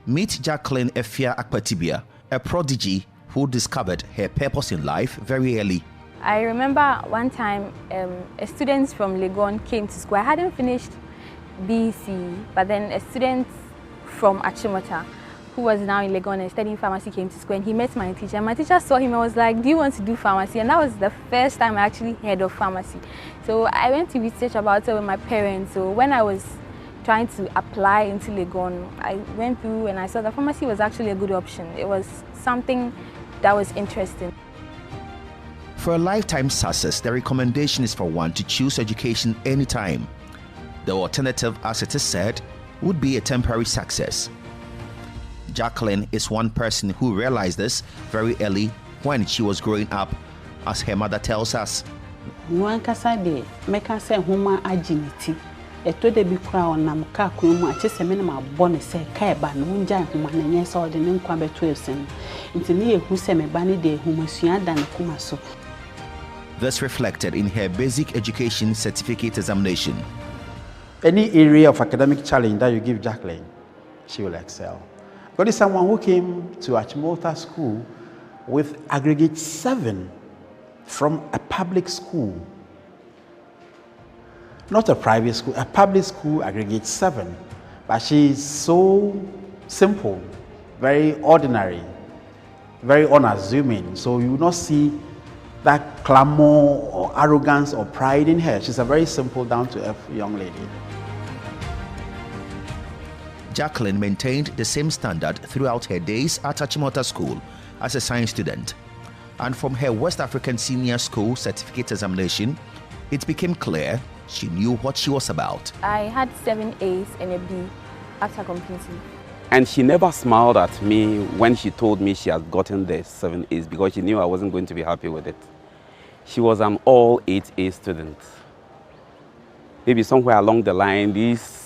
Meet Jacqueline Efia Akpatibia, a prodigy who discovered her purpose in life very early. I remember one time a student from Legon came to school. I hadn't finished BC, but then a student from Achimota who was now in Legon and studying pharmacy came to school, and he met my teacher. And my teacher saw him and was like, "Do you want to do pharmacy?" And that was the first time I actually heard of pharmacy. So I went to research about it with my parents. So when I was trying to apply into Legon, I went through and I saw that pharmacy was actually a good option. It was something that was interesting. For a lifetime success, the recommendation is for one to choose education anytime. The alternative, as it is said, would be a temporary success. Jacqueline is one person who realized this very early when she was growing up, as her mother tells us. This reflected in her basic education certificate examination. Any area of academic challenge that you give Jacqueline, she will excel. God is someone who came to Achimota school with aggregate 7 from a public school. Not a private school, a public school aggregate 7. But she is so simple, very ordinary, very unassuming. So you will not see that clamor or arrogance or pride in her. She's a very simple, down-to-earth young lady. Jacqueline maintained the same standard throughout her days at Achimota School as a science student. And from her West African Senior School certificate examination, it became clear she knew what she was about. I had 7 A's and a B after completing. And she never smiled at me when she told me she had gotten the 7 A's because she knew I wasn't going to be happy with it. She was an all 8A student. Maybe somewhere along the line, these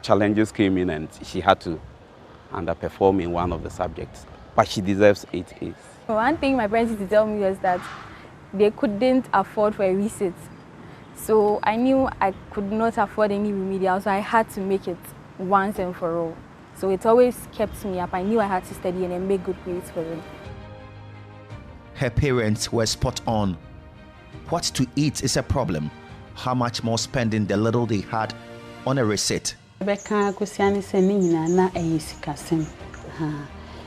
challenges came in and she had to underperform in one of the subjects. But she deserves 8 A's. One thing my parents used to tell me was that they couldn't afford for a resit. So I knew I could not afford any remedial, so I had to make it once and for all. So it always kept me up. I knew I had to study and then make good grades for them. Her parents were spot on. What to eat is a problem. How much more spending the little they had on a receipt? Rebecca Kusiani Senina na Esikasem.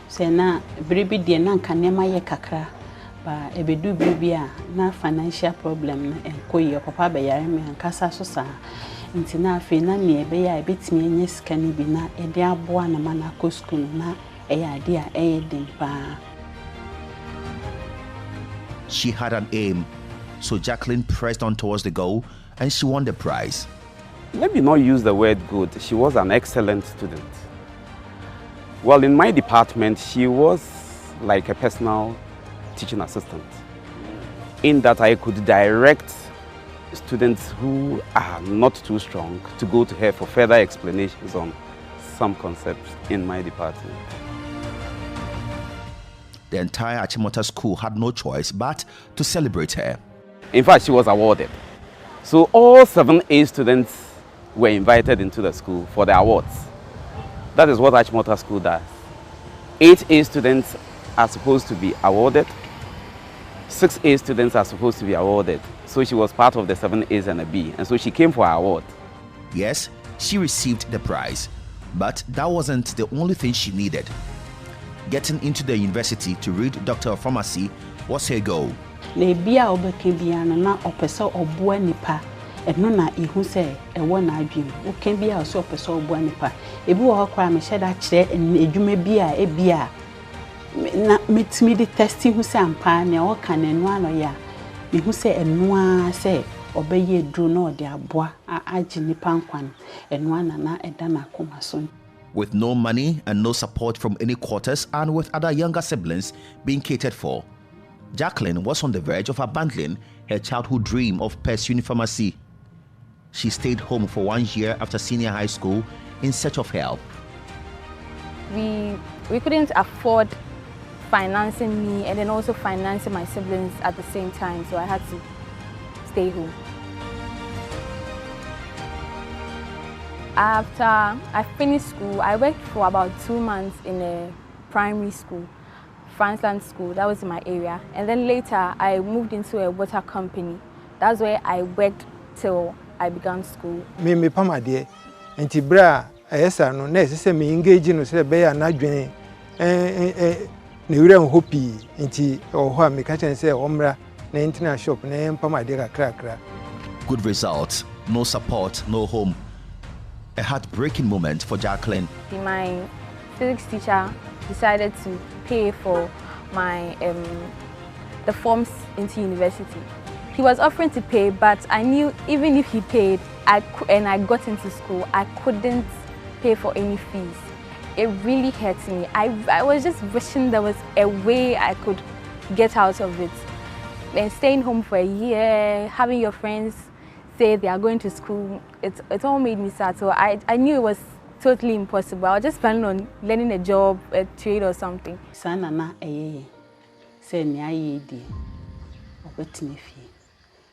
Say na Bribi de Nankanema ye kakra, but a bedu bibia na financial problem and koy papa bayarme and casa sosa. Intina fina near beya bit me and yes can be na a dear boana mana coskun na a idea a dimpa. She had an aim, so Jacqueline pressed on towards the goal and she won the prize. Let me not use the word good. She was an excellent student. Well, in my department, she was like a personal teaching assistant, in that I could direct students who are not too strong to go to her for further explanations on some concepts in my department. The entire Achimota school had no choice but to celebrate her. In fact, she was awarded. So all 7A students were invited into the school for the awards. That is what Achimota School does. 8A students are supposed to be awarded. 6A students are supposed to be awarded. So she was part of the 7As and a B, and so she came for her award. Yes, she received the prize, but that wasn't the only thing she needed. Getting into the university to read Doctor of Pharmacy was her goal. No na ihu say e wona adwem o kan bia so opese obo anipa ebi wo hokwa me sheda kire edwuma bia e bia na metimi di testing hu say ampa na o kan enu ano ya me hu say enu a say obeye dru na ode aboa agi nipa nkwan enu ana na eda na akoma so. With no money and no support from any quarters and with other younger siblings being catered for, Jacqueline was on the verge of abandoning her childhood dream of pursuing pharmacy. She stayed home for 1 year after senior high school in search of help. We couldn't afford financing me and then also financing my siblings at the same time, so I had to stay home. After I finished school, I worked for about 2 months in a primary school, Franceland School. That was in my area. And then later, I moved into a water company. That's where I worked till I began school. Me pama de enti bra ayesa no na se me engage no se be ya na dwen ne wura hopi enti oho a me ka chen se omra na internet shop na pama de kakra. Good results, no support, no home. A heartbreaking moment for Jacqueline. My physics teacher decided to pay for my the forms into university. He was offering to pay, but I knew even if he paid and I got into school, I couldn't pay for any fees. It really hurt me. I was just wishing there was a way I could get out of it. And staying home for a year, having your friends say they are going to school, it all made me sad. So I knew it was totally impossible. I was just planning on learning a job, a trade or something. Sana na say ni aye di obetime fie.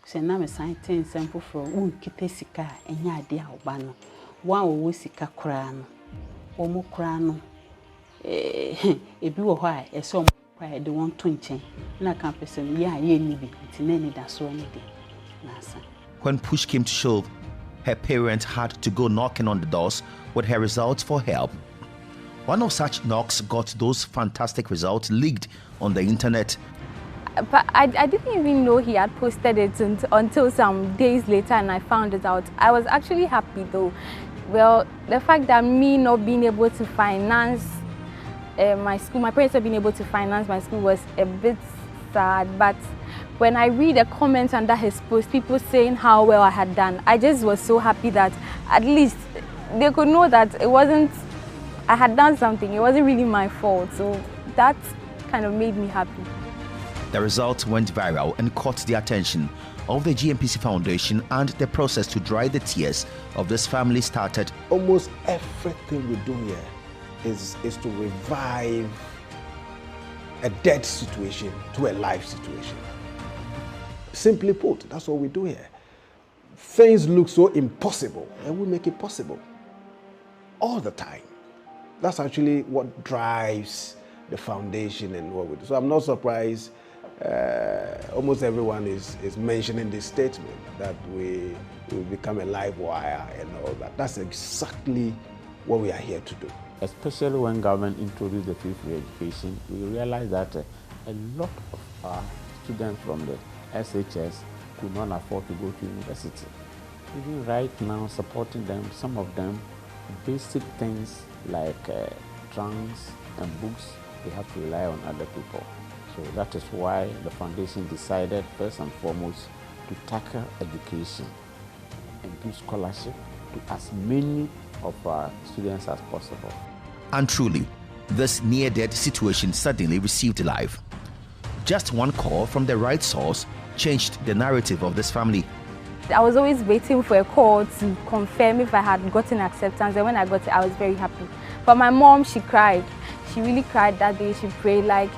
Say na me san ten sample from unkite sika enya ade a oba no. Wa wo sika kra no. Wo mo kra no ebi wo ho a ese o kwa de won to nchen. Na kan person ye aye ni bi nti na ni da so ni de. Na sa. When push came to shove, her parents had to go knocking on the doors with her results for help. One of such knocks got those fantastic results leaked on the internet. But I didn't even know he had posted it until some days later, and I found it out. I was actually happy though. Well, the fact that me not being able to finance my school, my parents not being able to finance my school was a bit sad, but when I read the comments under his post, people saying how well I had done, I just was so happy that at least they could know that it wasn't, I had done something, it wasn't really my fault. So that kind of made me happy. The results went viral and caught the attention of the GNPC Foundation, and the process to dry the tears of this family started. Almost everything we do here is to revive a dead situation to a live situation. Simply put, that's what we do here. Things look so impossible, and we make it possible all the time. That's actually what drives the foundation and what we do. So I'm not surprised almost everyone is mentioning this statement that we become a live wire and all that. That's exactly what we are here to do. Especially when government introduced the free education, we realized that a lot of our students from the SHS could not afford to go to university. Even right now, supporting them, some of them, basic things like trunks and books, they have to rely on other people. So that is why the foundation decided, first and foremost, to tackle education and give scholarship to as many of our students as possible. And truly, this near-dead situation suddenly received life. Just one call from the right source changed the narrative of this family. I was always waiting for a call to confirm if I had gotten acceptance, and when I got it, I was very happy. But my mom, she cried. She really cried that day. She prayed like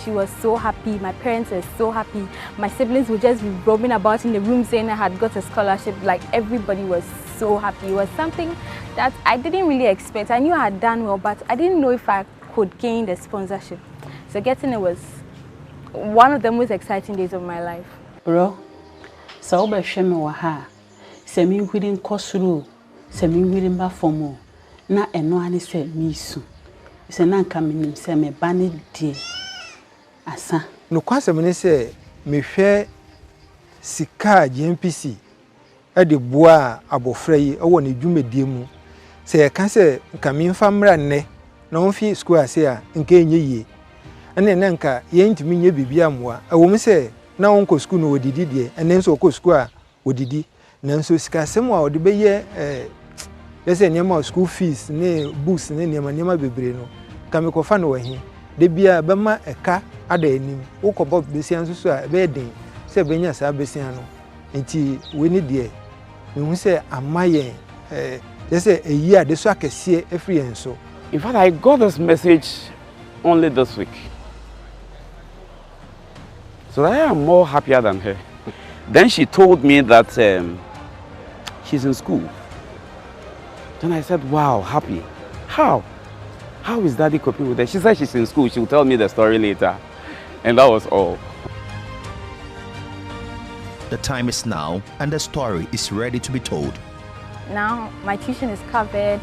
she was so happy. My parents were so happy. My siblings would just be roaming about in the room saying I had got a scholarship. Like everybody was so happy. It was something that I didn't really expect. I knew I had done well, but I didn't know if I could gain the sponsorship. So getting it was one of the most exciting days of my life. Bro, so be hwe me wa ha. Se mi hwiri nkosuru, se mi hwiri mba fomo. Na eno ani se mi su. Se na nka menim se me ba ne die. Asa. No kwasem ne se me hwe sika GNPC e de boa abofra yi e wo ne dwumadie mu. Se ye ka se nka me mfa mra nne na on fi school ase a nka enye yie. Ene na nka ye ntimi nye bibia moa. E wo me se na on ko school no odidi de ene nso ko school a odidi na nso sika sem a ode be ye yese nyema school fees ne books ne nyema bebre no ka me ko fa no wahi de bia be ma eka ada enim wo ko bob besian so a be den se be nya sa besian no enti we ni de me hu se amaye yese eyi ade so akese afri enso. In fact, I got this message only this week. So I am more happier than her. Then she told me that she's in school. Then I said, wow, happy. How? How is Daddy coping with that? She said she's in school. She'll tell me the story later. And that was all. The time is now, and the story is ready to be told. Now my tuition is covered,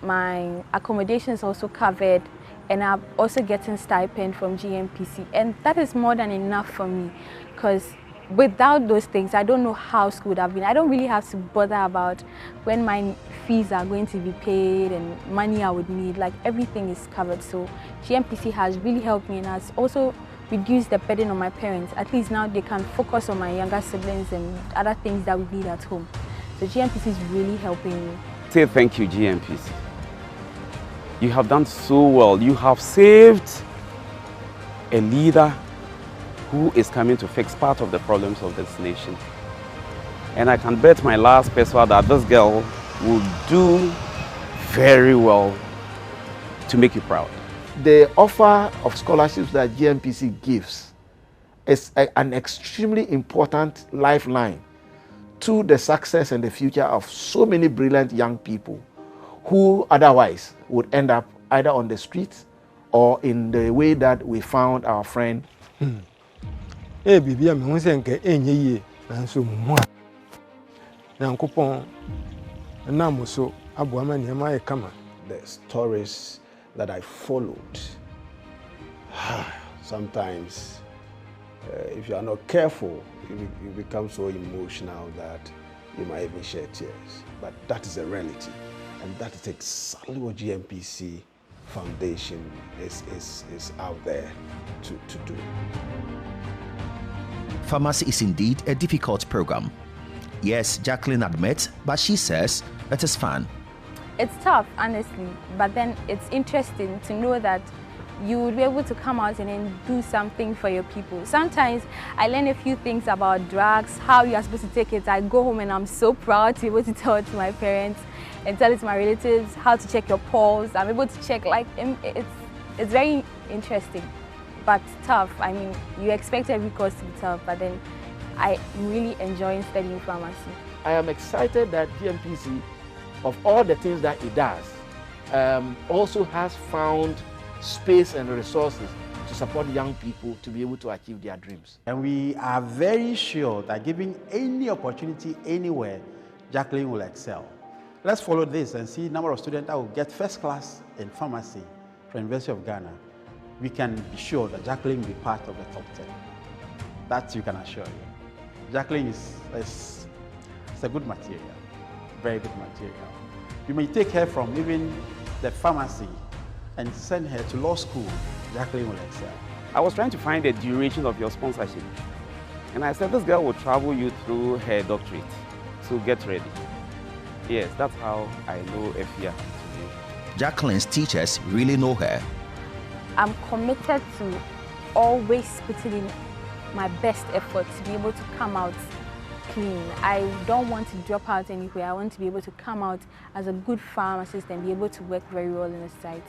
my accommodation is also covered, and I'm also getting stipend from GNPC, and that is more than enough for me, because without those things I don't know how school would have been. I don't really have to bother about when my fees are going to be paid and money I would need. Like, everything is covered. So GNPC has really helped me and has also reduced the burden on my parents. At least now they can focus on my younger siblings and other things that we need at home. So GNPC is really helping me. Say thank you, GNPC. You have done so well. You have saved a leader who is coming to fix part of the problems of this nation. And I can bet my last peso that this girl will do very well to make you proud. The offer of scholarships that GNPC gives is an extremely important lifeline to the success and the future of so many brilliant young people who otherwise would end up either on the streets or in the way that we found our friend. The stories that I followed, sometimes if you are not careful, you become so emotional that you might even shed tears. But that is a reality, and that is exactly what GNPC Foundation is out there to do. Pharmacy is indeed a difficult program. Yes, Jacqueline admits, but she says it is fun. It's tough, honestly, but then it's interesting to know that you would be able to come out and then do something for your people. Sometimes I learn a few things about drugs, how you are supposed to take it. I go home and I'm so proud to be able to tell it to my parents and tell it to my relatives, how to check your pulse. I'm able to check, like, it's very interesting, but tough. I mean, you expect every course to be tough, but then I'm really enjoying studying pharmacy. I am excited that GNPC, of all the things that it does, also has found space and resources to support young people to be able to achieve their dreams. And we are very sure that given any opportunity anywhere, Jacqueline will excel. Let's follow this and see the number of students that will get first class in pharmacy from University of Ghana. We can be sure that Jacqueline will be part of the top 10. That you can assure you. Jacqueline is a good material, very good material. You may take her from even the pharmacy and send her to law school. Jacqueline will excel. I was trying to find the duration of your sponsorship. And I said, this girl will travel you through her doctorate. So get ready. Yes, that's how I know Efia today. Jacqueline's teachers really know her. I'm committed to always putting in my best effort to be able to come out clean. I don't want to drop out anywhere. I want to be able to come out as a good pharmacist and be able to work very well in the society.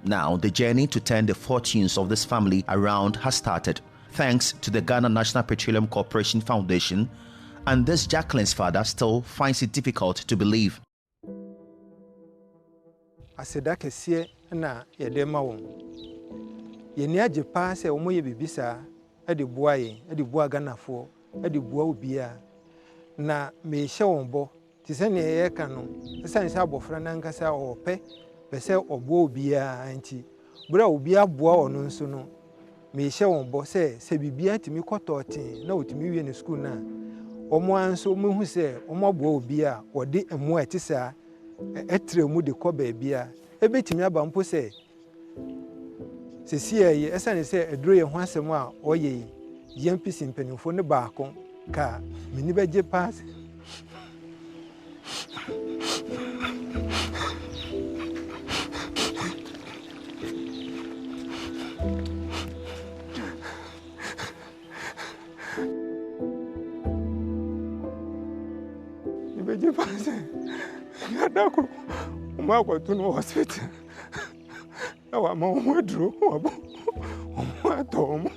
Now, the journey to turn the fortunes of this family around has started, thanks to the Ghana National Petroleum Corporation Foundation, and this Jacqueline's father still finds it difficult to believe. I said that na yedema won. Yeni agye pa se omo ye bibisa e de boa yen, e de boa Ghanafo, e de boa obia. Na me hye won bo, ti se ne ye ka no, se se abofra na nkasa ope, be se obo obia anti. Bra obia boa ono nso no. Me hye won bo se bibia timi kototin na otimi wie ne school na. Omo anso mo hu se omo boa obia, ode emo etisa etre mu de ko ba bia. Ebetimi aba mpo se sesi ayi esane se edro ye ho asem a oye GNPC mpanimfo ne baako ka meni beje pass ni beje pass ya dako uma kwa tunu hospital awa ma o dro wabo o atom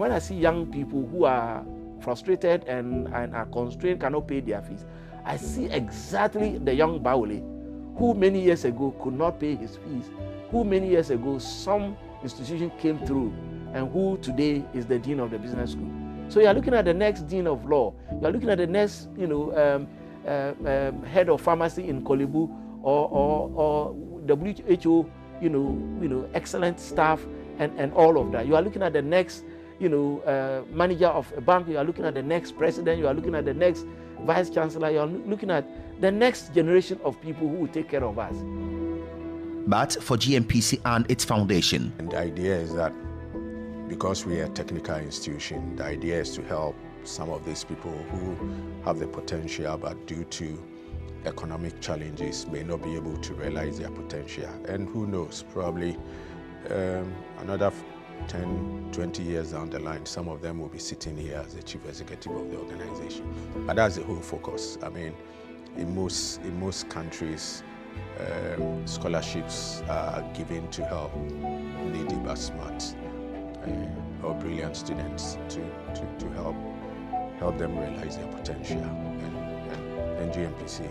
when I see young people who are frustrated and are constrained, cannot pay their fees, I see exactly the young Baule who many years ago could not pay his fees, who many years ago some institution came through, and who today is the dean of the business school. So you are looking at the next dean of law, you are looking at the next, head of pharmacy in Kolibu, or WHO, excellent staff and all of that. You are looking at the next, manager of a bank. You are looking at the next president. You are looking at the next vice chancellor. You are looking at the next generation of people who will take care of us. But for GNPC and its foundation, and the idea is that because we are a technical institution, the idea is to help some of these people who have the potential, but due to economic challenges may not be able to realize their potential. And who knows, probably another 10, 20 years down the line, some of them will be sitting here as the chief executive of the organization. But that's the whole focus. I mean, in most countries, scholarships are given to help needy but smart or brilliant students to help them realize their potential. And GNPC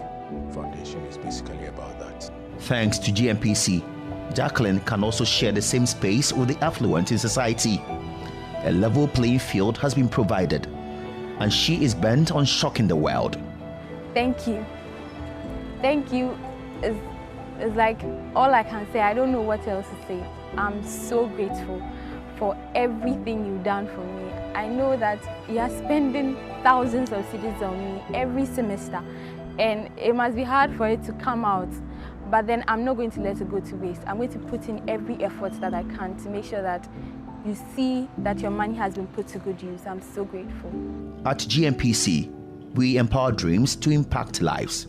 Foundation is basically about that. Thanks to GNPC, Jacqueline can also share the same space with the affluent in society. A level playing field has been provided, and she is bent on shocking the world. Thank you. Thank you is like all I can say. I don't know what else to say. I'm so grateful for everything you've done for me. I know that you are spending thousands of cedis on me every semester, and it must be hard for it to come out. But then I'm not going to let it go to waste. I'm going to put in every effort that I can to make sure that you see that your money has been put to good use. I'm so grateful. At GNPC, we empower dreams to impact lives.